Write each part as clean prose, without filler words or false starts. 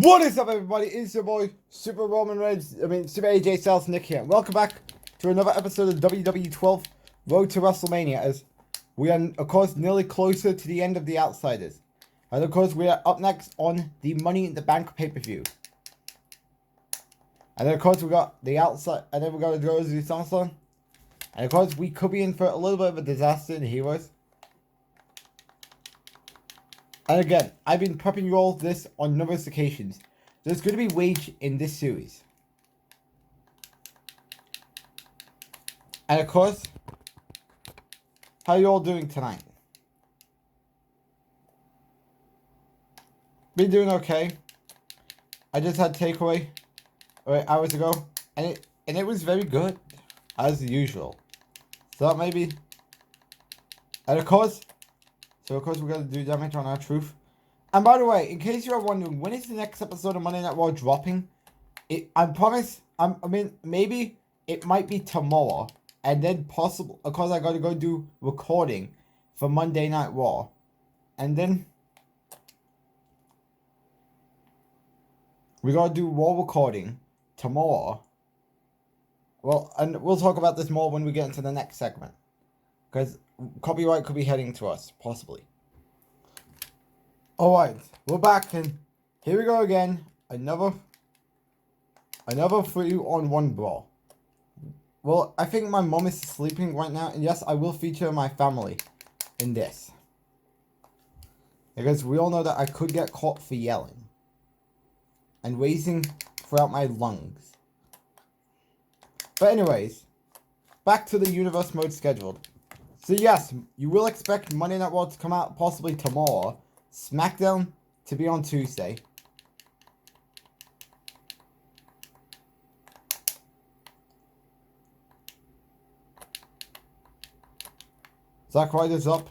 What is up, everybody? It's your boy, SuperAJStylesNick here. Welcome back to another episode of WWE 12 Road to Wrestlemania, as we are, of course, nearly closer to the end of the Outsiders. And, of course, we are up next on the Money in the Bank pay-per-view. And then, of course, we got the Outside, and then we got to go to SummerSlam. And, of course, we could be in for a little bit of a disaster in Heroes. And again, I've been prepping you all this on numerous occasions. There's going to be wage in this series. And of course, how are you all doing tonight? Been doing okay. I just had takeaway hours ago, and it was very good, as usual. So that maybe, and of course. So, of course, we're going to do damage on our truth. And by the way, in case you're wondering, when is the next episode of Monday Night Raw dropping? I promise, maybe it might be tomorrow. And then possible, of course, I got to go do recording for Monday Night Raw. And then we got to do Raw recording tomorrow. Well, and we'll talk about this more when we get into the next segment. Because copyright could be heading to us, possibly. Alright, we're back, and here we go again. Another 3-on-1 brawl. Well, I think my mom is sleeping right now, and yes, I will feature my family in this. Because we all know that I could get caught for yelling and wheezing throughout my lungs. But anyways, back to the universe mode scheduled. So yes, you will expect Monday Night Raw to come out possibly tomorrow. SmackDown to be on Tuesday. Zack Ryder's up,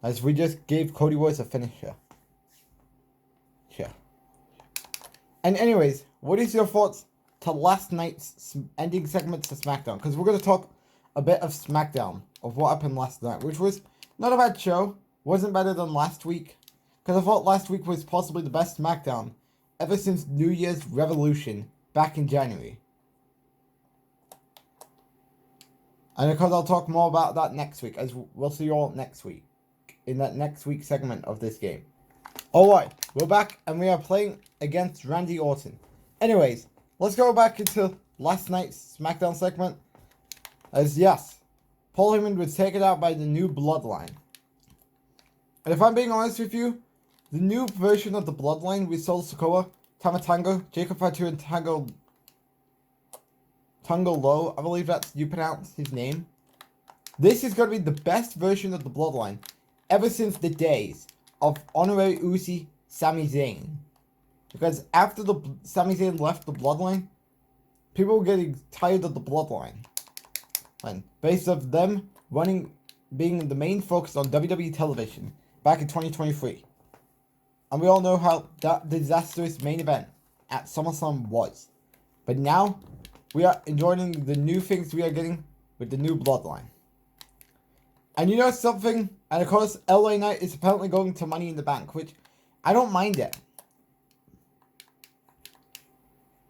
as we just gave Cody Rhodes a finisher. Yeah. And anyways, what is your thoughts to last night's ending segments to SmackDown? Because we're going to talk a bit of SmackDown, of what happened last night, which was not a bad show. Wasn't better than last week, because I thought last week was possibly the best SmackDown ever since New Year's Revolution back in January. And of course, I'll talk more about that next week, as we'll see you all next week, in that next week segment of this game. Alright, we're back, and we are playing against Randy Orton. Anyways, let's go back into last night's SmackDown segment. As yes, Paul Heyman was taken out by the new Bloodline. And if I'm being honest with you, the new version of the Bloodline with Solo Sikoa, Tama Tonga, Jacob Fatu, and Tonga Low, I believe that's you pronounce his name. This is going to be the best version of the Bloodline ever since the days of Honorary Uzi, Sami Zayn. Because after Sami Zayn left the Bloodline, people were getting tired of the Bloodline. Based of them being the main focus on WWE television back in 2023. And we all know how that disastrous main event at SummerSlam was. But now, we are enjoying the new things we are getting with the new Bloodline. And you know something? And of course, LA Knight is apparently going to Money in the Bank, which I don't mind it.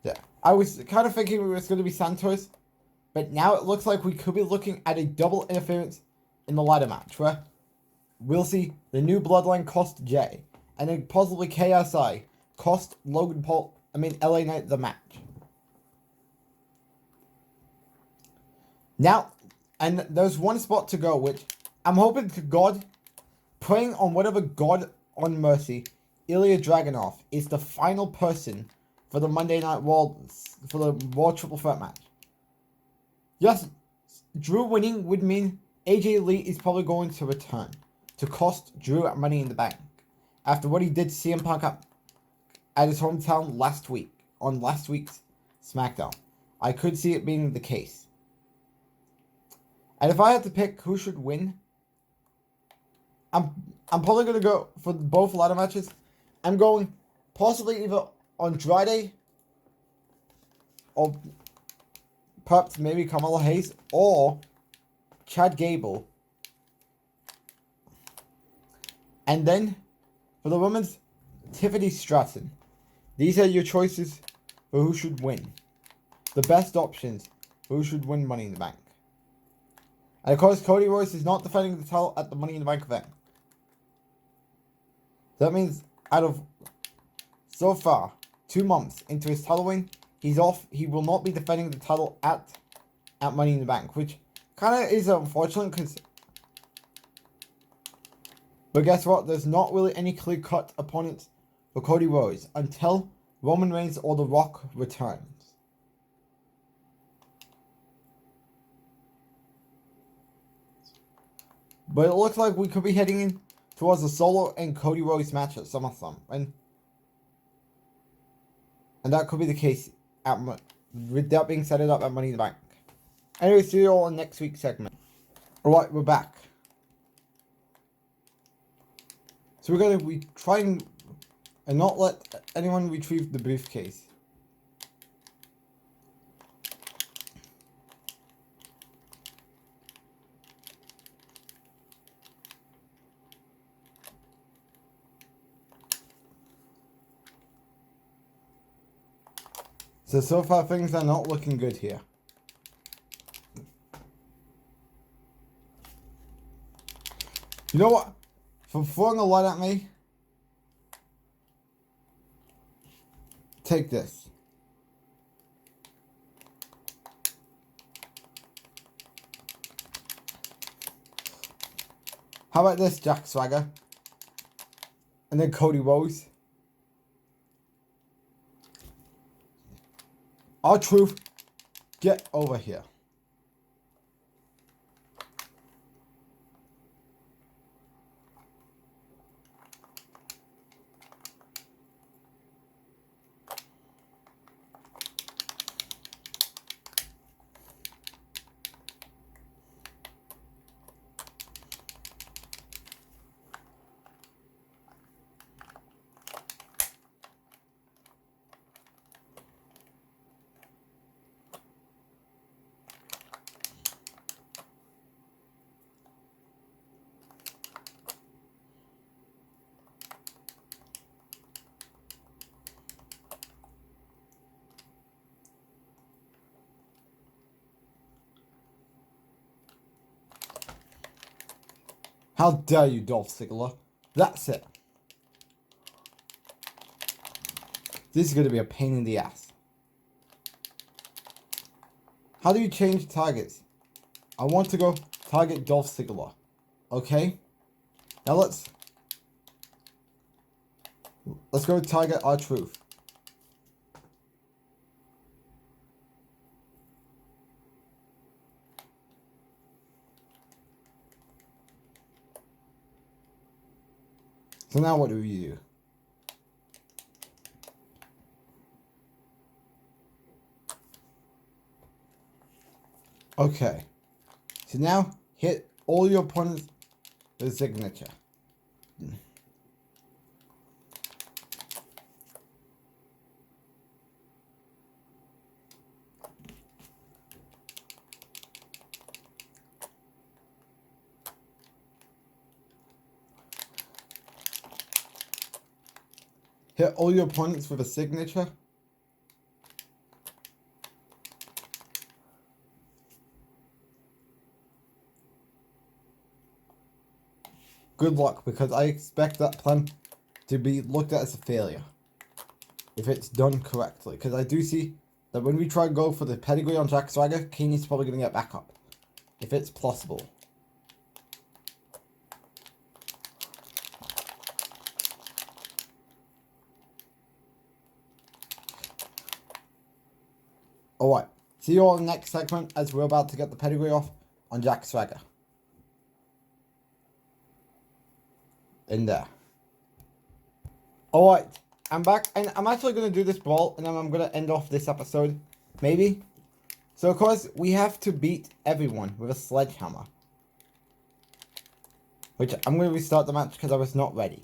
Yeah, I was kind of thinking it was going to be Santos. But now it looks like we could be looking at a double interference in the ladder match, where we'll see the new Bloodline cost Jay, and then possibly KSI cost LA Knight the match. Now, and there's one spot to go, which I'm hoping to God, praying on whatever God on mercy, Ilya Dragunov is the final person for the Monday Night Raw, for the Raw Triple Threat match. Yes, Drew winning would mean AJ Lee is probably going to return to cost Drew Money in the Bank after what he did to CM Punk at his hometown last week, on last week's SmackDown. I could see it being the case. And if I had to pick who should win, I'm probably going to go for both ladder matches. I'm going possibly either Andrade or perhaps maybe Kamala Hayes or Chad Gable. And then for the women's Tiffany Stratton. These are your choices for who should win. The best options for who should win Money in the Bank. And of course, Cody Rhodes is not defending the title at the Money in the Bank event. That means out of so far 2 months into his title reign, he's off. He will not be defending the title at Money in the Bank, which kind of is unfortunate because. But guess what? There's not really any clear-cut opponents for Cody Rhodes until Roman Reigns or The Rock returns. But it looks like we could be heading in towards a Solo and Cody Rhodes match at SummerSlam. And that could be the case with that being set up at Money in the Bank. Anyway, see you all in next week's segment. Alright, we're back. So we're going to be trying and not let anyone retrieve the briefcase. So far things are not looking good here. You know what? For throwing a light at me, take this. How about this, Jack Swagger? And then Cody Rhodes. R-Truth, get over here. How dare you, Dolph Ziggler? That's it. This is going to be a pain in the ass. How do you change targets? I want to go target Dolph Ziggler. Okay? Now let's go target R-Truth. So now what do we do? Okay. So now hit all your opponents with a signature. Hit all your opponents with a signature. Good luck, because I expect that plan to be looked at as a failure if it's done correctly. Because I do see that when we try and go for the pedigree on Jack Swagger, Kaney's probably going to get back up. If it's possible. Alright, see you all in the next segment as we're about to get the pedigree off on Jack Swagger. In there. Alright, I'm back, and I'm actually going to do this brawl, and then I'm going to end off this episode. Maybe. So, of course, we have to beat everyone with a sledgehammer. Which, I'm going to restart the match because I was not ready.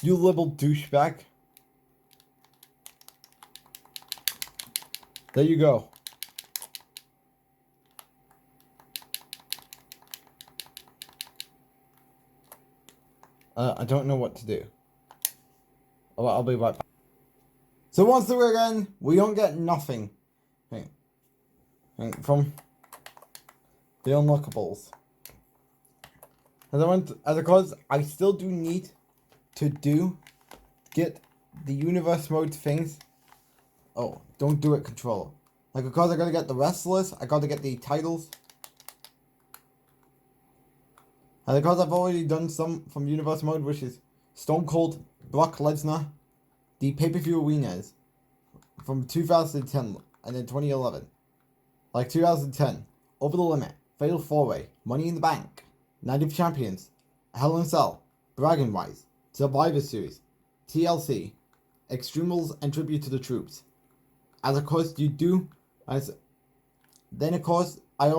You little douchebag. There you go. I don't know what to do. I'll be right back. So once we're again, we don't get nothing from the unlockables. As of course, I still do need to get the universe mode things. Oh, don't do it, controller. Like, of course, I gotta get the wrestlers. I gotta get the titles. And of course, I've already done some from universe mode, which is Stone Cold, Brock Lesnar, the pay-per-view arenas from 2010 and then 2011. Like 2010, Over the Limit, Fatal 4-Way, Money in the Bank, Night of Champions, Hell in a Cell, Bragging Rights, Survivor Series, TLC, Extreme Rules and Tribute to the Troops. As of course you do, then of course I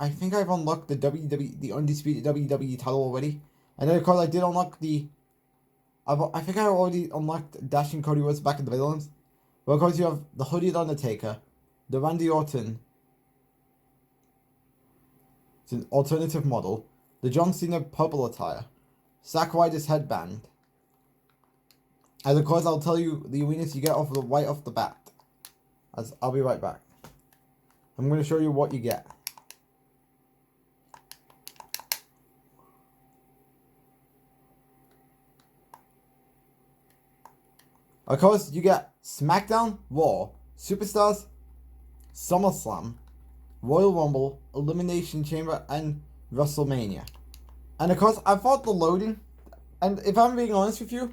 think I've unlocked the the undisputed WWE title already, and then of course I did unlock I think I already unlocked Dash and Cody Rhodes back in the villains. But of course you have the Hooded Undertaker, the Randy Orton, it's an alternative model, the John Cena purple attire, Zack Ryder's headband. As of course I'll tell you the arenas you get right off the bat. As I'll be right back. I'm going to show you what you get. Of course, you get SmackDown, Raw, Superstars, SummerSlam, Royal Rumble, Elimination Chamber, and WrestleMania. And of course, I thought the loading, and if I'm being honest with you,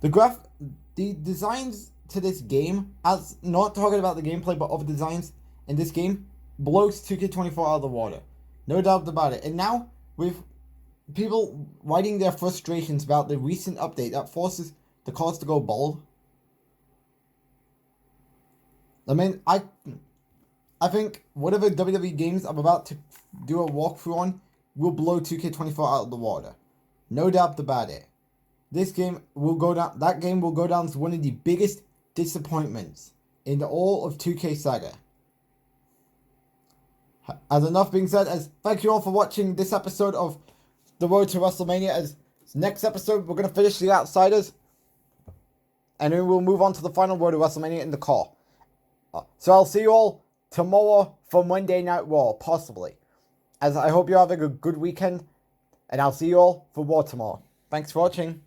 the designs to this game, as not talking about the gameplay but other designs in this game, blows 2K24 out of the water. No doubt about it. And now, with people writing their frustrations about the recent update that forces the cards to go bald, I mean, I think whatever WWE games I'm about to do a walkthrough on will blow 2K24 out of the water. No doubt about it. This game will go down. That game will go down as one of the biggest disappointments in all of 2K saga. As enough being said, as thank you all for watching this episode of The Road to WrestleMania. As next episode, we're gonna finish the Outsiders, and then we'll move on to the final Road to WrestleMania in the car. So I'll see you all tomorrow for Monday Night Raw, possibly. As I hope you're having a good weekend, and I'll see you all for Raw tomorrow. Thanks for watching.